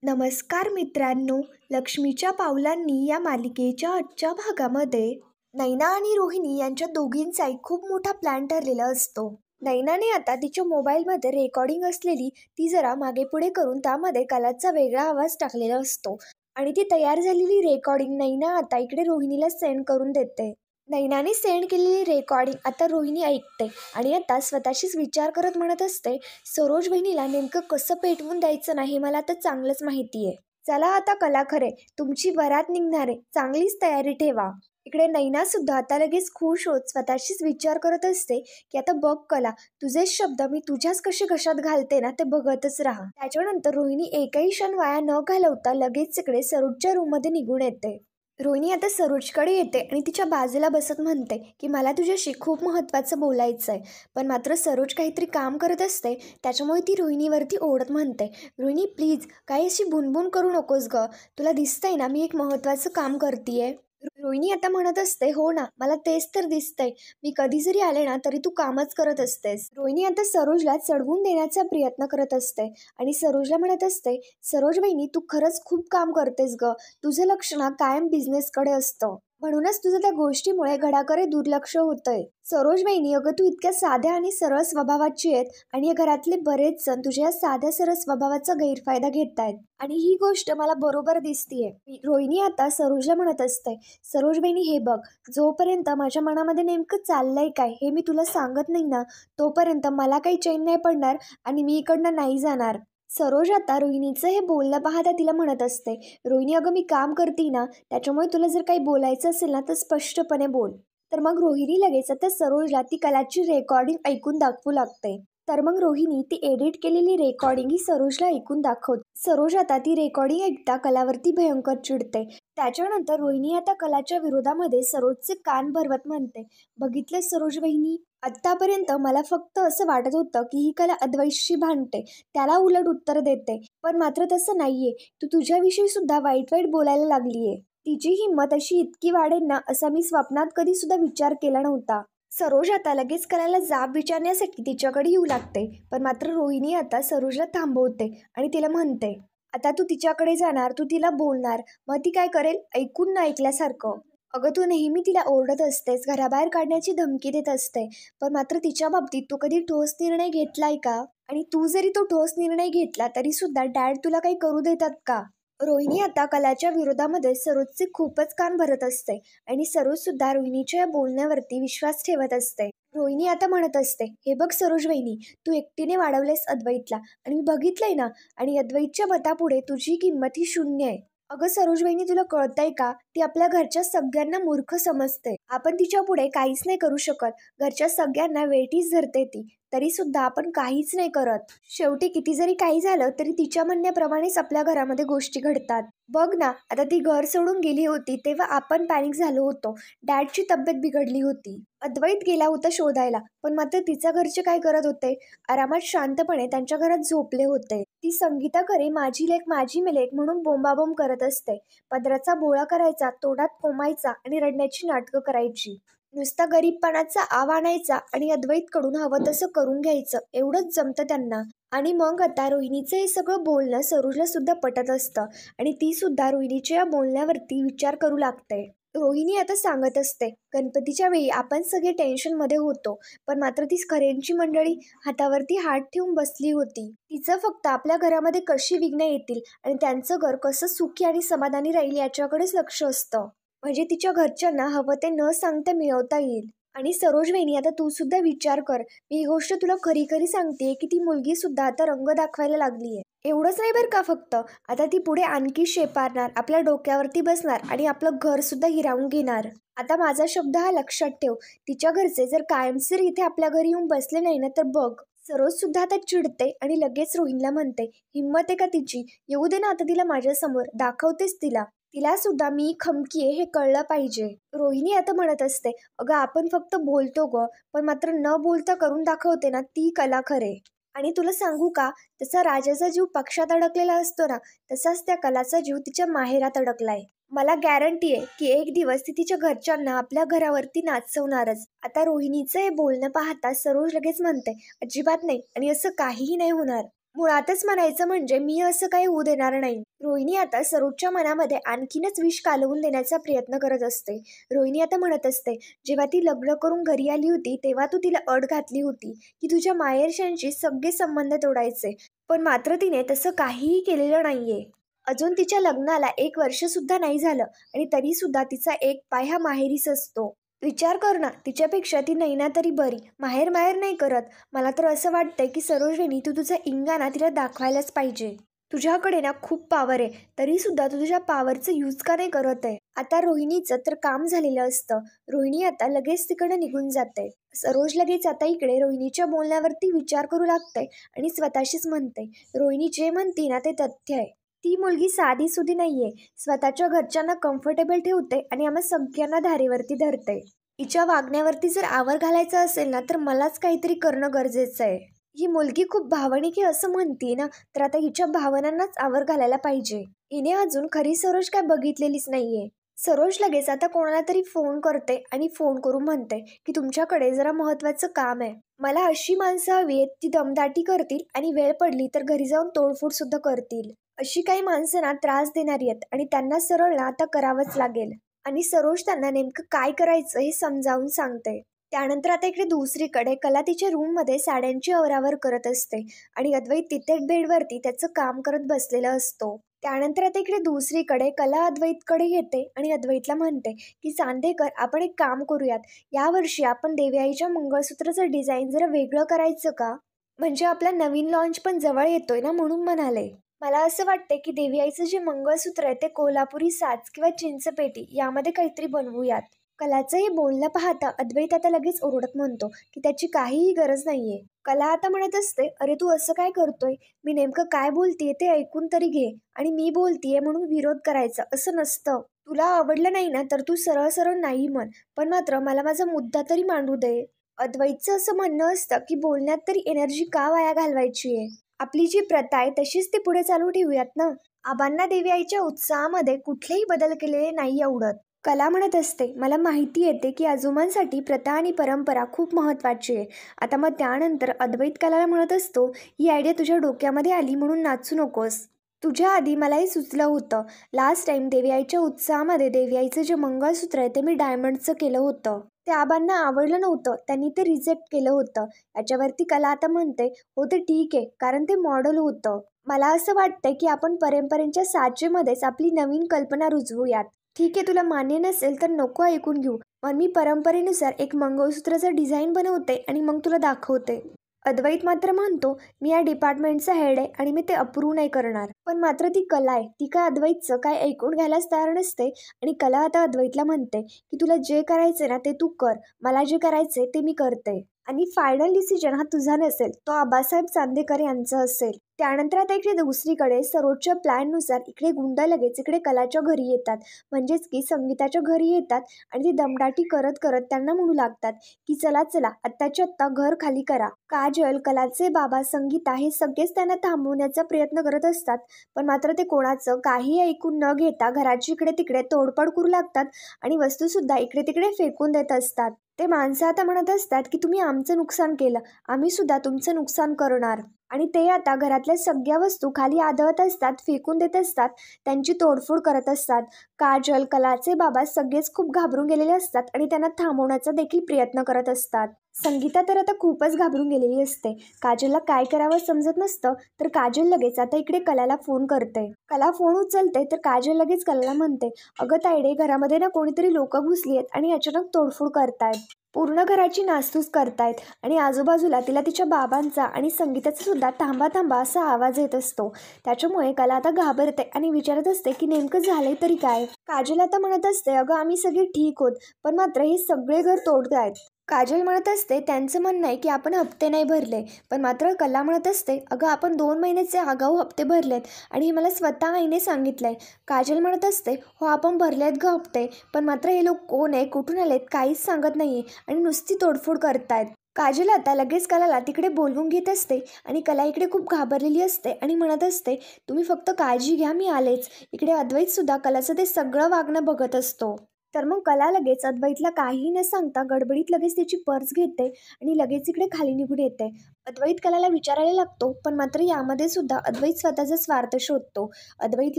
नमस्कार मित्रांनो, लक्ष्मीच्या पावलांनी या मालिकेच्या आजच्या भागामध्ये नैना आणि रोहिणी यांच्या दोघींचा एक खूप मोठा प्लॅन ठरलेला असतो. नैनाने आता तिच्या मोबाईलमध्ये रेकॉर्डिंग असलेली ती जरा मागे पुढे करून त्यामध्ये कलाचा वेगळा आवाज टाकलेला असतो आणि ती तयार झालेली रेकॉर्डिंग नैना आता इकडे रोहिणीला सेंड करून देते. नैनाने सेंड केलेली रेकॉर्डिंग आता रोहिणी ऐकते आणि आता स्वतःशीच विचार करत म्हणत असते, सरोज बहिणीला नेमकं कसं पेटवून द्यायचं नाही मला आता चांगलंच माहिती आहे. चला आता कला खरे, तुमची बरात निघणार आहे, चांगलीच तयारी ठेवा. इकडे नैना सुद्धा आता लगेच खुश होत स्वतःशीच विचार करत असते की आता बघ कला, तुझेच शब्द मी तुझ्याच कसे घशात घालते ना ते बघतच राहा. त्याच्यानंतर रोहिणी एकही क्षण वाया न घालवता लगेच इकडे सरोजच्या रूममध्ये निघून येते. रोहिणी आता सरोजकडे येते आणि तिच्या बाजूला बसत म्हणते की मला तुझ्याशी खूप महत्त्वाचं बोलायचं आहे. पण मात्र सरोज काहीतरी काम करत असते, त्याच्यामुळे ती रोहिणीवरती ओढत म्हणते, रोहिणी प्लीज काही अशी बुनबुन करू नकोस ग, तुला दिसतंय ना मी एक महत्त्वाचं काम करतीये. रोहिणी आता म्हणत असते, हो ना मला तेच तर दिसतंय, मी कधी जरी आले ना तरी तू कामच करत असतेस. रोहिणी आता सरोजला चढवून देण्याचा प्रयत्न करत असते आणि सरोजला म्हणत असते, सरोज बहिणी तू खरंच खूप काम करतेस ग, तुझं लक्ष ना कायम बिझनेसकडे असतं, म्हणूनच तुझं त्या गोष्टीमुळे घराकडे दुर्लक्ष होतंय. सरोज बहिणी अगं तू इतक्या साध्या आणि सरळ स्वभावाची आहेत आणि या घरातले बरेच जण तुझ्या या साध्या सरळ स्वभावाचा गैरफायदा घेत आहेत आणि ही गोष्ट मला बरोबर दिसतीये. रोहिणी आता सरोजला म्हणत असते, सरोज बहिणी हे बघ, जोपर्यंत माझ्या मनामध्ये नेमकं चाललंय काय हे मी तुला सांगत नाही ना तोपर्यंत मला काही चैन नाही पडणार आणि मी इकडनं नाही जाणार. सरोज आता रोहिणीचं हे बोलणं पाहता तिला म्हणत असते, रोहिणी अगं मी काम करते ना, त्याच्यामुळे तुला जर काही बोलायचं असेल ना तर स्पष्टपणे बोल. तर मग रोहिणी लगेच आता सरोजला ती कलाची रेकॉर्डिंग ऐकून दाखवू लागते. तर मग रोहिणी ती एडिट केलेली रेकॉर्डिंग ही सरोजला ऐकून दाखवते. सरोज आता ती रेकॉर्डिंग ऐकता कलावरती भयंकर चिडते. त्याच्यानंतर रोहिणी आता कलाच्या विरोधामध्ये सरोजचे कान भरवत म्हणते, बघितलं सरोज बहिणी, आत्तापर्यंत मला फक्त असं वाटत होतं की ही कला अद्वैतशी भांडते, त्याला उलट उत्तर देते, पण मात्र तसं नाहीये, तू तुझ्याविषयी सुद्धा वाईट वाईट बोलायला लागलीये. तिची हिंमत अशी इतकी वाढेल ना असा मी स्वप्नात कधी सुद्धा विचार केला नव्हता. सरोज आता लगेच कलाला जाब विचारण्यासाठी तिच्याकडे येऊ लागते, पण मात्र रोहिणी आता सरोजला थांबवते आणि तिला म्हणते, आता तू तिच्याकडे जाणार, तू तिला बोलणार, मग ती काय करेल, ऐकून न ऐकल्यासारखं. अगं तू नेहमी तिला ओरडत असतेस, घराबाहेर काढण्याची धमकी देत असते, पण मात्र तिच्या बाबतीत तू कधी ठोस निर्णय घेतलाय का? आणि तू जरी तो ठोस निर्णय घेतला तरी सुद्धा डॅड तुला काही करू देतात का? रोहिणी आता कलाच्या विरोधामध्ये सरोजचे खूपच कान भरत असते आणि सरोज सुद्धा रोहिणीच्या या बोलण्यावरती विश्वास ठेवत असते. रोहिणी आता म्हणत असते, हे बघ सरोज वहिनी, तू एकटीने वाढवलेस अद्वैतला आणि मी बघितलंय ना, आणि अद्वैतच्या मतापुढे तुझी किंमत ही शून्य आहे. अगं सरोज वहिनी तुला कळतंय का, ती आपल्या घरच्या सगळ्यांना मूर्ख समजते, आपण तिच्या पुढे काहीच नाही करू शकत, घरच्या सगळ्यांना वेठीच धरते ती, तरी सुद्धा आपण काहीच नाही करत. शेवटी किती जरी काही झालं तरी तिच्या म्हणण्याप्रमाणेच आपल्या घरामध्ये गोष्टी घडतात. बघ ना आता ती घर सोडून गेली होती तेव्हा आपण पॅनिक झालो होतो, डॅडची तब्येत बिघडली होती, अद्वैत गेला होता शोधायला, पण मात्र तिच्या घरचे काय करत होते, आरामात शांतपणे त्यांच्या घरात झोपले होते. ती संगीता खरे माझी लेक माझी मेलेक म्हणून बोंबाबोंब करत असते, पदराचा बोळा करायचा, तोंडात कोंबायचा आणि रडण्याची नाटकं करायची, नुसता गरीबपणाचा आव आणायचा आणि अद्वैतकडून हवं तसं करून घ्यायचं, एवढंच जमतं त्यांना. आणि मग आता रोहिणीचं हे सगळं बोलणं सरोजला सुद्धा पटत असतं आणि ती सुद्धा रोहिणीच्या या बोलण्यावरती विचार करू लागते. रोहिणी आता सांगत असते, गणपतीच्या वेळी आपण सगळे टेन्शनमध्ये होतो, पण मात्र ती खऱ्यांची मंडळी हातावरती हात ठेवून बसली होती. तिचं फक्त आपल्या घरामध्ये कशी विघ्न येतील आणि त्यांचं घर कसं सुखी आणि समाधानी राहील याच्याकडेच लक्ष असतं, म्हणजे तिच्या घरच्यांना हवं ते न सांगता मिळवता येईल. आणि सरोज वहिनी आता तू सुद्धा विचार कर, मी ही गोष्ट तुला खरी खरी सांगते की ती मुलगी सुद्धा आता रंग दाखवायला लागलीये. एवढंच नाही बरं का फक्त, आता ती पुढे आणखी शेपारणार, आपल्या डोक्यावरती बसणार आणि आपलं घर सुद्धा हिरावून घेणार. आता माझा शब्द हा लक्षात ठेव, तिच्या घरचे जर कायमचे इथे आपल्या घरी येऊन बसले नाही ना तर बघ. सरोज सुद्धा आता चिडते आणि लगेच रोहिणीला म्हणते, हिंमत आहे का तिची, येऊ दे ना आता तिला माझ्यासमोर, दाखवतेच तिला, तिला सुद्धा मी खमकी आहे हे कळलं पाहिजे. रोहिणी आता म्हणत असते, अगं आपण फक्त बोलतो ग, पण मात्र न बोलता करून दाखवते ना ती कला खरे. आणि तुला सांगू का, तसा राजाचा जीव पक्षात अडकलेला असतो ना, तसाच त्या कलाचा जीव तिच्या माहेरात अडकलाय. मला गॅरंटी आहे की एक दिवस ती तिच्या घरच्यांना आपल्या घरावरती नाचवणारच. आता रोहिणीचं हे बोलणं पाहता सरोज लगेच म्हणते, अजिबात नाही आणि असं काहीही नाही होणार. मुळातच म्हणायचं म्हणजे मी असं काही होऊ देणार नाही. रोहिणी आता सरोजच्या मनामध्ये आणखीनच विष कालवून देण्याचा प्रयत्न करत असते. रोहिणी आता म्हणत असते, जेव्हा ती लग्न करून घरी आली होती तेव्हा तू तिला अट घातली होती की तुझ्या माहेरच्यांशी सगळे संबंध तोडायचे. पण मात्र तिने तसं काहीही केलेलं नाहीये. अजून तिच्या लग्नाला 1 वर्ष सुद्धा नाही झालं आणि तरी सुद्धा तिचा एक पाय हा माहेरीच असतो. विचार कर ना, तिच्यापेक्षा ती नैना तरी बरी, माहेर माहेर नाही करत. मला तर असं वाटतंय की सरोजिनी, तू तुझा इंगाणा तिला दाखवायलाच पाहिजे. तुझ्याकडे ना खूप पॉवर आहे, तरी सुद्धा तू तुझ्या पॉवरचं यूज का नाही करत आहे? आता रोहिणीचं तर काम झालेलं असतं. रोहिणी आता लगेच तिकडे निघून जाते. सरोज लगेच आता इकडे रोहिणीच्या बोलण्यावरती विचार करू लागते आणि स्वतःशीच म्हणते, रोहिणी जे म्हणते ना ते तथ्य आहे. ती मुलगी साधी सुधी नाहीये. स्वतःच्या घरच्यांना कम्फर्टेबल ठेवते आणि आम्हा सगळ्यांना धारेवरती धरते. हिच्या वागण्यावरती जर आवर घालायचं असेल ना तर मलाच काहीतरी करणं गरजेचं आहे. ही मुलगी खूप भावनिक आहे असं म्हणते ना, तर आता हिच्या भावनांनाच आवर घालायला पाहिजे. हिने अजून खरी सरोज काय बघितलेलीच नाहीये. सरोज लगेच आता कोणाला तरी फोन करते आणि फोन करून म्हणते की तुमच्याकडे जरा महत्वाचं काम आहे. मला अशी माणसं हवी आहेत, ती दमदाटी करतील आणि वेळ पडली तर घरी जाऊन तोडफोड सुद्धा करतील. अशी काही माणसं ना त्रास देणारी आहेत आणि त्यांना सरळ ना आता करावंच लागेल. आणि सरोज त्यांना नेमकं काय करायचं हे समजावून सांगते. त्यानंतर आता इकडे दुसरीकडे कला तिच्या रूममध्ये साड्यांची आवरावर करत असते आणि अद्वैत तिथे बेडवरती त्याचं काम करत बसलेला असतो. त्यानंतर आता इकडे दुसरीकडे कला अद्वैतकडे येते आणि अद्वैतला म्हणते की चांदेकर, आपण एक काम करूयात. यावर्षी आपण देवयाईच्या मंगळसूत्राचं डिझाईन जरा वेगळं करायचं का? म्हणजे आपला नवीन लॉन्च पण जवळ येतोय ना, म्हणून म्हणाले. मला असं वाटतंय की देवयाईचं जे मंगळसूत्र आहे ते कोल्हापुरी साज किंवा चिंचपेटी यामध्ये काहीतरी बनवूयात. कलाचं हे बोलणं पाहता अद्वैत आता लगेच ओरडत म्हणतो की त्याची काहीही गरज नाहीये. कला आता म्हणत असते, अरे तू असं काय करतोय? मी नेमकं काय बोलतीये ते ऐकून तरी घे. आणि मी बोलतीये म्हणून विरोध करायचा असं नसतं. तुला आवडलं नाही ना तर तू सरळ सरळ नाही म्हण, पण मात्र मला माझा मुद्दा तरी मांडू दे. अद्वैतचं असं म्हणणं असतं की बोलण्यात तरी एनर्जी का वाया घालवायची आहे? आपली जी प्रथा आहे तशीच ती पुढे चालू ठेवूयात ना. आबांना देवी आईच्या उत्साहामध्ये कुठलेही बदल केलेले नाही आवडत. कला म्हणत असते, मला माहिती येते की आजोबांसाठी प्रथा आणि परंपरा खूप महत्त्वाची आहे. आता मग त्यानंतर अद्वैत कलाला म्हणत असतो, ही आयडिया तुझ्या डोक्यामध्ये आली म्हणून नाचू नकोस. तुझ्या आधी मला हे सुचलं होतं. लास्ट टाइम देवी आईच्या उत्साहामध्ये देवी आईचं जे मंगळसूत्र आहे ते मी डायमंडचं केलं होतं. ते आबांना आवडलं नव्हतं, त्यांनी ते रिजेक्ट केलं होतं. याच्यावरती कला आता म्हणते, हो ते ठीक आहे, कारण ते मॉडेल होतं. मला असं वाटतंय की आपण परंपरेच्या साचेमध्येच आपली नवीन कल्पना रुजवूयात. ठीक आहे, तुला मान्य नसेल तर नको ऐकून घेऊ, पण मी परंपरेनुसार एक मंगळसूत्राचं डिझाईन बनवते आणि मग तुला दाखवते. अद्वैत मात्र म्हणतो, मी या डिपार्टमेंटचा हेड आहे आणि मी ते अप्रूव्ह नाही करणार. पण मात्र ती कला आहे, ती काय अद्वैतचं काय ऐकून घ्यायलाच तयार नसते. आणि कला आता अद्वैतला म्हणते की तुला जे करायचे ना ते तू कर, मला जे करायचे ते मी करते. आणि फायनल डिसिजन हा तुझा नसेल, तो आबासाहेब चांदेकर यांचा असेल. त्यानंतर आता इकडे दुसरीकडे सरोजच्या प्लॅननुसार इकडे गुंड लगेच इकडे कलाच्या घरी येतात, म्हणजेच की संगीताच्या घरी येतात आणि ती दमदाटी करत करत त्यांना म्हणू लागतात की चला चला, आत्ताच्या आत्ता घर खाली करा. काजल, कलाचे बाबा, संगीता हे सगळेच त्यांना थांबवण्याचा प्रयत्न करत असतात, पण मात्र ते कोणाचं काही ऐकून न घेता घराची इकडे तिकडे तोडफोड करू लागतात आणि वस्तूसुद्धा इकडे तिकडे फेकून देत असतात. ते माणसं आता म्हणत असतात की तुम्ही आमचं नुकसान केलं, आम्ही सुद्धा तुमचं नुकसान करणार. आणि ते आता घरातल्या सगळ्या वस्तू खाली आदळत असतात, फेकून देत असतात, त्यांची तोडफोड करत असतात. काजल, कलाचे बाबा सगळेच खूप घाबरून गेलेले असतात आणि त्यांना थांबवण्याचा देखील प्रयत्न करत असतात. संगीता तर आता खूपच घाबरून गेलेली असते. काजलला काय करावं समजत नसतं, तर काजल लगेच आता इकडे कलाला फोन करते. कला फोन उचलते तर काजल लगेच कलाला म्हणते, अगं तायडे, घरामध्ये ना कोणीतरी लोक घुसली आहेत आणि अचानक तोडफोड करतायत. पूर्ण घराची नासधूस करतायत आणि आजूबाजूला तिला तिच्या बाबांचा आणि संगीताचा सुद्धा थांबा थांबा असा आवाज येत असतो. त्याच्यामुळे कला आता घाबरते आणि विचारत असते की नेमकं झालंय तरी काय. काजल आता म्हणत असते, अगं आम्ही सगळे ठीक होत, पण मात्र हे सगळे घर तोडतायत. काजल म्हणत असते, त्यांचं म्हणणं आहे की आपण हप्ते नाही भरले, पण मात्र कला म्हणत असते, अगं आपण 2 महिन्याचे आगाऊ हप्ते भरलेत आणि हे मला स्वतः आईने सांगितलंय. काजल म्हणत असते, हो आपण भरलेत ग हप्ते, पण मात्र हे लोक कोण आहे, कुठून आलेत, काहीच सांगत नाहीये आणि नुसती तोडफोड करतायत. काजल आता लगेच कलाला तिकडे बोलवून घेत असते आणि कला इकडे खूप घाबरलेली असते आणि म्हणत असते, तुम्ही फक्त काळजी घ्या, मी आलेच. इकडे अद्वैत सुद्धा कलाचं ते सगळं वागणं बघत असतो. तर मग कला लगेच अद्वैतला काहीही न सांगता गडबडीत लगेच त्याची पर्स घेते आणि लगेच इकडे खाली निघून येते. अद्वैत कलाला विचारायला लागतो, पण मात्र यामध्ये सुद्धा अद्वैत स्वतःचा स्वार्थ शोधतो. अद्वैत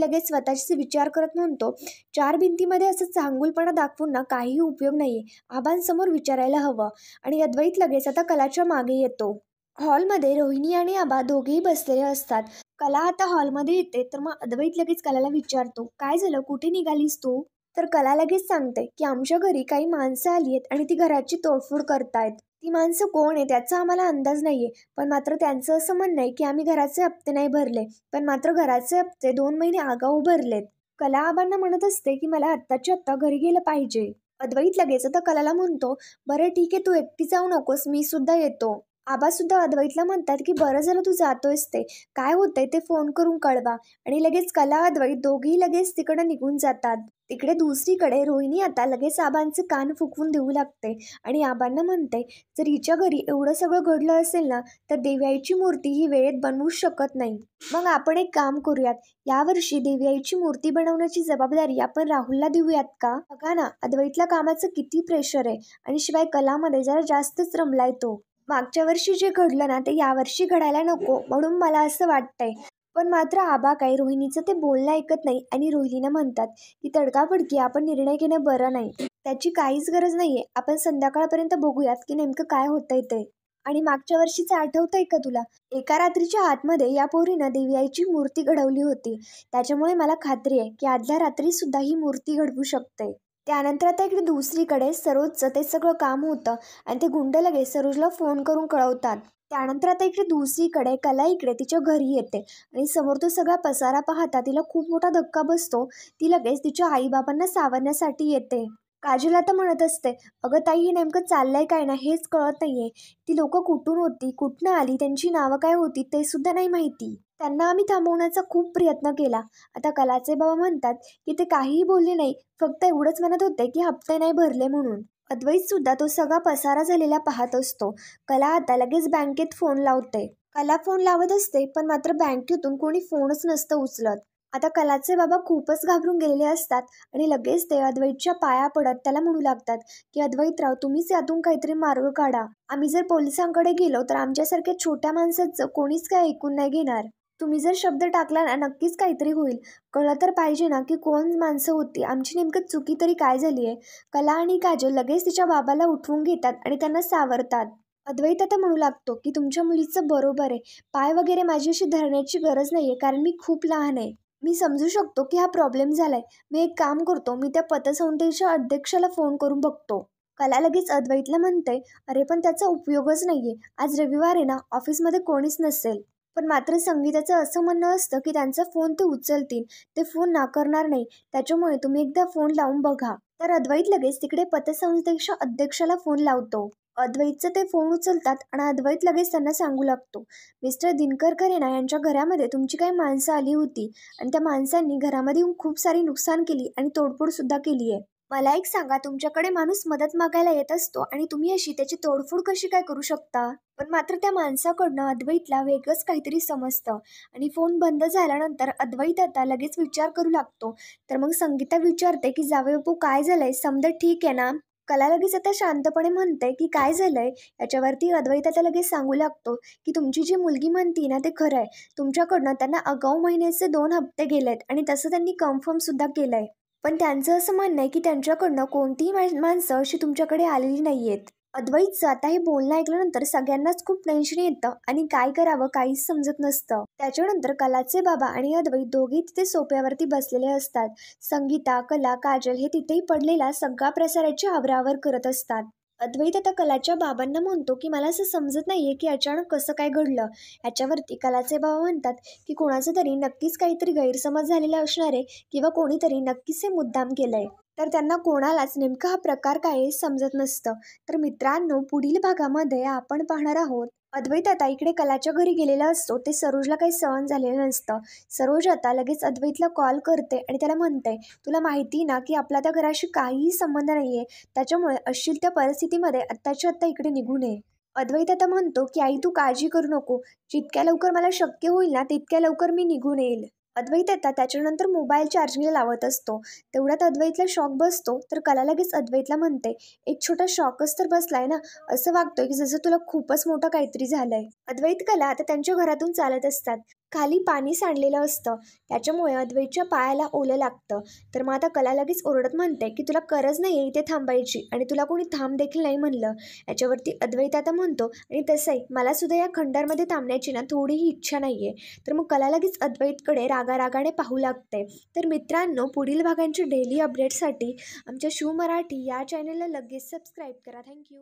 लगेच स्वतःचे विचार करत म्हणतो, चार भिंतीमध्ये असं चांगुलपणा दाखवून ना काहीही उपयोग नाहीये. आबांसमोर विचारायला हवं. आणि अद्वैत लगेच आता कलाच्या मागे येतो. हॉलमध्ये रोहिणी आणि आबा दोघेही बसलेले असतात. कला आता हॉलमध्ये येते, तर मग अद्वैत लगेच कलाला विचारतो, काय झालं, कुठे निघालीस तू? तर कला लगेच सांगते की आमच्या घरी काही माणसं आली आहेत आणि ती घराची तोडफोड करतायत. ती माणसं कोण आहे त्याचा आम्हाला अंदाज नाहीये, पण मात्र त्यांचं असं म्हणणं आहे की आम्ही घराचे हप्ते नाही भरले, पण मात्र घराचे हप्ते 2 महिने आगाऊ भरलेत. कला आबांना म्हणत असते की मला आत्ताच्या आत्ता घरी गेलं पाहिजे. अद्वैत लगेच आता कलाला म्हणतो, बरं ठीक आहे, तू एकटी जाऊ नकोस, मी सुद्धा येतो. आबा सुद्धा अद्वैतला म्हणतात की बरं झालं तू जातोयस, ते काय होतंय ते फोन करून कळवा. आणि लगेच कला अद्वैत दोघेही लगेच तिकडे निघून जातात. तिकडे दुसरीकडे रोहिणी आता लगेच आबांचे कान फुकवून देऊ लागते आणि आबांना म्हणते, जर हिच्या घरी एवढं सगळं घडलं असेल ना, तर देव्याईची मूर्ती ही वेळेत बनवूच शकत नाही. मग आपण एक काम करूयात, यावर्षी देव्याईची मूर्ती बनवण्याची जबाबदारी आपण राहुलला देऊयात का? बघा ना, अद्वैतला कामाचं किती प्रेशर आहे आणि शिवाय कलामध्ये जरा जास्तच रमलाय तो. मागच्या वर्षी जे घडलं ना ते यावर्षी घडायला नको म्हणून मला असं वाटतंय. पण मात्र आबा काही रोहिणीचं ते बोलणं ऐकत नाही आणि रोहिणीला म्हणतात की तडकाफडकी आपण निर्णय घेणं बरं नाही. त्याची काहीच गरज नाहीये. आपण संध्याकाळपर्यंत बघूयात की नेमकं काय होतंय ते. आणि मागच्या वर्षीचं आठवतंय का तुला? एका रात्रीच्या आतमध्ये या पोरीनं देवीआईची मूर्ती घडवली होती. त्याच्यामुळे मला खात्री आहे की आदल्या रात्री सुद्धा ही मूर्ती घडवू शकते. त्यानंतर आता इकडे दुसरीकडे सरोजचं ते सगळं काम होतं आणि ते गुंड लगेच सरोजला फोन करून कळवतात. त्यानंतर आता इकडे दुसरीकडे कला इकडे तिच्या घरी येते आणि समोर तो सगळा पसारा पाहता तिला खूप मोठा धक्का बसतो. ती लगेच तिच्या आईबाबांना सावरण्यासाठी येते. काजल आता म्हणत असते, अगं ताई, हे नेमकं चाललंय काय ना हेच कळत नाहीये. ती लोक कुठून होती, कुठनं आली, त्यांची नावं काय होती ते सुद्धा नाही माहिती. त्यांना आम्ही थांबवण्याचा खूप प्रयत्न केला. आता कलाचे बाबा म्हणतात की ते काहीही बोलले नाही, फक्त एवढंच म्हणत होते की हप्ते नाही भरले म्हणून. अद्वैत सुद्धा तो सगळा पसारा झालेला पाहत असतो. कला आता लगेच बँकेत फोन लावते. कला फोन लावत असते, पण मात्र बँकेतून कोणी फोनच नसतं उचलत. आता कलाचे बाबा खूपच घाबरून गेलेले असतात आणि लगेच ते अद्वैतच्या पाया पडत त्याला म्हणू लागतात की अद्वैतराव, तुम्हीच यातून काहीतरी मार्ग काढा. आम्ही जर पोलिसांकडे गेलो तर आमच्यासारख्या छोट्या माणसाचं कोणीच काय ऐकून नाही घेणार. तुम्ही जर शब्द टाकला ना नक्कीच काहीतरी होईल. कळलं तर पाहिजे ना की कोण माणसं होती, आमची नेमकं चुकी तरी काय झाली आहे. कला आणि काजल लगेच तिच्या बाबाला उठवून घेतात आणि त्यांना सावरतात. अद्वैत आता म्हणू लागतो की तुमच्या मुलीचं बरोबर आहे. पाय वगैरे माझी अशी धरण्याची गरज नाहीये, कारण मी खूप लहान आहे. मी समजू शकतो की हा प्रॉब्लेम झालाय. मी एक काम करतो, मी त्या पतसंस्थेच्या अध्यक्षाला फोन करून बघतो. कला लगेच अद्वैतला म्हणते, अरे पण त्याचा उपयोगच नाहीये. आज रविवार आहे ना, ऑफिसमध्ये कोणीच नसेल. पण मात्र संगीताचं असं म्हणणं असतं की त्यांचा फोन ते उचलतील, ते फोन नाकारणार नाही. त्याच्यामुळे तुम्ही एकदा फोन लावून बघा. तर अद्वैत लगेच तिकडे पतसंस्थेच्या अध्यक्षाला फोन लावतो. अद्वैतचं ते फोन उचलतात आणि अद्वैत लगेच त्यांना सांगू लागतो, मिस्टर दिनकर करेना यांच्या घरामध्ये तुमची काही माणसं आली होती आणि त्या माणसांनी घरामध्ये येऊन खूप सारी नुकसान केली आणि तोडफोड सुद्धा केली आहे. मला एक सांगा, तुमच्याकडे माणूस मदत मागायला येत असतो आणि तुम्ही अशी त्याची तोडफोड कशी काय करू शकता? पण मात्र त्या माणसाकडनं अद्वैतला वेगळंच काहीतरी समजतं आणि फोन बंद झाल्यानंतर अद्वैत आता लगेच विचार करू लागतो. तर मग संगीता विचारते की जावई बापू, काय झालंय, समजा ठीक आहे ना? कला लगेच आता शांतपणे म्हणते की काय झालंय. याच्यावरती अद्वैत आता लगेच सांगू लागतो की तुमची जी मुलगी म्हणती ना ते खरं आहे. तुमच्याकडनं त्यांना आगाऊ महिन्याचे 2 हप्ते गेलेत आणि तसं त्यांनी कन्फर्म सुद्धा केलंय. पण त्यांचं असं म्हणणं आहे की त्यांच्याकडनं कोणतीही माणसं अशी तुमच्याकडे आलेली नाहीयेत. अद्वैतचं आता हे बोलणं ऐकल्यानंतर सगळ्यांनाच खूप टेन्शन येतं आणि काय करावं काहीच समजत नसतं. त्याच्यानंतर कलाचे बाबा आणि अद्वैत दोघे तिथे सोफ्यावरती बसलेले असतात. संगीता, कला, काजल हे तिथेही पडलेला सगळा प्रसाराची आवरावर करत असतात. अद्वैत आता कलाच्या बाबांना म्हणतो की मला असं समजत नाहीये की अचानक कसं काय घडलं. याच्यावरती कलाचे बाबा म्हणतात की कोणाचं तरी नक्कीच काहीतरी गैरसमज झालेला असणार आहे किंवा कोणीतरी नक्कीच हे मुद्दाम केलंय. तर त्यांना कोणालाच नेमका हा प्रकार काय हे समजत नसतं. तर मित्रांनो, पुढील भागामध्ये आपण पाहणार आहोत अद्वैत आता इकडे कलाच्या घरी गेलेला असतो. ते सरोजला काही सहन झालेलं नसतं. सरोज आता लगेच अद्वैतला कॉल करते आणि त्याला म्हणते, तुला माहिती ना की आपला त्या घराशी काहीही संबंध नाहीये. त्याच्यामुळे असशील त्या परिस्थितीमध्ये आत्ताच्या आत्ता इकडे निघून ये. अद्वैत आता म्हणतो की आई, तू काळजी करू नको. जितक्या लवकर मला शक्य होईल ना तितक्या लवकर मी निघून येईल. अद्वैत येतात त्याच्यानंतर मोबाईल चार्जिंगला लावत असतो. तेवढ्यात अद्वैतला शॉक बसतो, तर कला लगेच अद्वैतला म्हणते, "एक छोटा शॉकच तर बसलाय ना, असं वागतोय की जसं तुला खूपच मोठं काहीतरी झालंय." अद्वैत कला आता त्यांच्या घरातून चालत असतात. खाली पाणी सांडलेलं असतं, त्याच्यामुळे अद्वैतच्या पायाला ओलं लागतं. तर मग आता कला लगेच ओरडत म्हणते, की "तुला गरज नाहीये इथे थांबायची आणि तुला कोणी थांब देखील नाही म्हणलं." याच्यावरती अद्वैत आता म्हणतो, "आणि तसंही मला सुद्धा या खंडारमध्ये थांबण्याची ना थोडीही इच्छा नाहीये." तर मग कला लगेच अद्वैतकडे रागारागाने पाहू लागते. तर मित्रांनो, पुढील भागांची डेली अपडेटसाठी आमच्या शिव मराठी या चॅनलला लगेच सबस्क्राईब करा. थँक्यू.